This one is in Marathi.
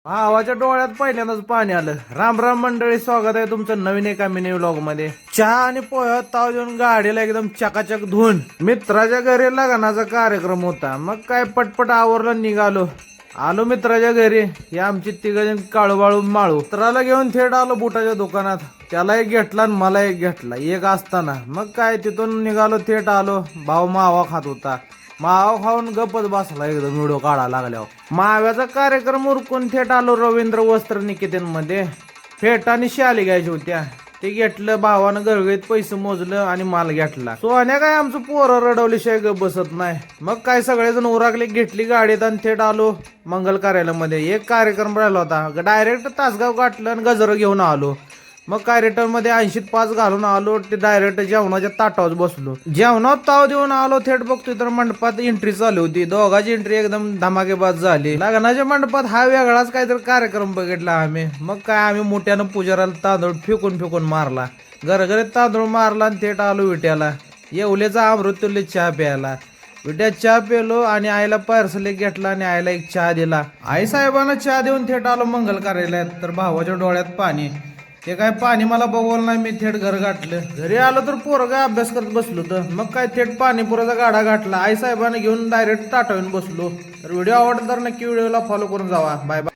भावाच्या डोळ्यात पहिल्यांदाच पाणी आलं. राम राम मंडळी, स्वागत आहे तुमचं नवीन एका मिनी व्लॉग मध्ये. चहा आणि पोह्यात ताव देऊन गाडीला एकदम चकाचक धुवून मित्राच्या घरी लग्नाचा कार्यक्रम होता. मग काय पटपट आवरलं, निघालो. आलो मित्राच्या घरी. हे आमची तिघजण काळूबाळू माळू. मित्राला घेऊन थेट आलो बुटाच्या दुकानात. त्याला एक घेतला आणि मला एक घेतला, एक असताना. मग काय तिथून निघालो, थेट आलो. भाऊ मावा खात होता. मावा खाऊन गपच बसला, एकदम व्हिडिओ काढायला लागल्यावर. माव्याचा कार्यक्रम उरकून थेट आलो रवींद्र वस्त्र निकेतन मध्ये. फेट आणि शाली घ्यायच्या होत्या, ते घेतलं. भावानं गळगळीत पैसे मोजलं आणि माल घेतला. सोन्या काय आमचं पोरं रडवल्याशिवाय गप बसत नाही. मग काय सगळेजण उराकले, घेतली गाडीत आणि थेट आलो मंगल कार्यालयामध्ये. एक कार्यक्रम राहिला होता, डायरेक्ट तासगाव गाठलं आणि गजर घेऊन आलो. मग काय रिटर्न मध्ये 80त 5 घालून आलो. ते डायरेक्ट जेवणाच्या ताटावर बसलो. जेवणात ताव देऊन आलो. थेट बघतोय तर मंडपात एंट्री चालू होती. दोघांची एंट्री एकदम धमाकेबाज झाली. लग्नाच्या मंडपात हा वेगळाच काहीतरी कार्यक्रम बघितला आम्ही. मग काय आम्ही मोठ्यानं पुजाराला तांदूळ फेकून फेकून मारला. घरघरीत तांदूळ मारला आणि थेट आलो विट्याला. येवल्याचा अमृतुल्य चहा प्यायला. विट्यात चहा पेलो आणि आईला पार्सल एक घेतला आणि आईला एक चहा दिला. आई साहेबांना चहा देऊन थेट आलो मंगल कार्यालयात. तर भावाच्या डोळ्यात पाणी. ते काय पाणी मला बघवलं नाही, मी थेट घर गाठलं. घरी आलो तर पोरगा अभ्यास करत बसलो. तर मग काय थेट पाणीपुराचा गाडा गाठला. आई साहेबांना घेऊन डायरेक्ट ताटवून बसलो. तर व्हिडिओ आवडला तर नक्की व्हिडिओला फॉलो करून जावा. Bye bye.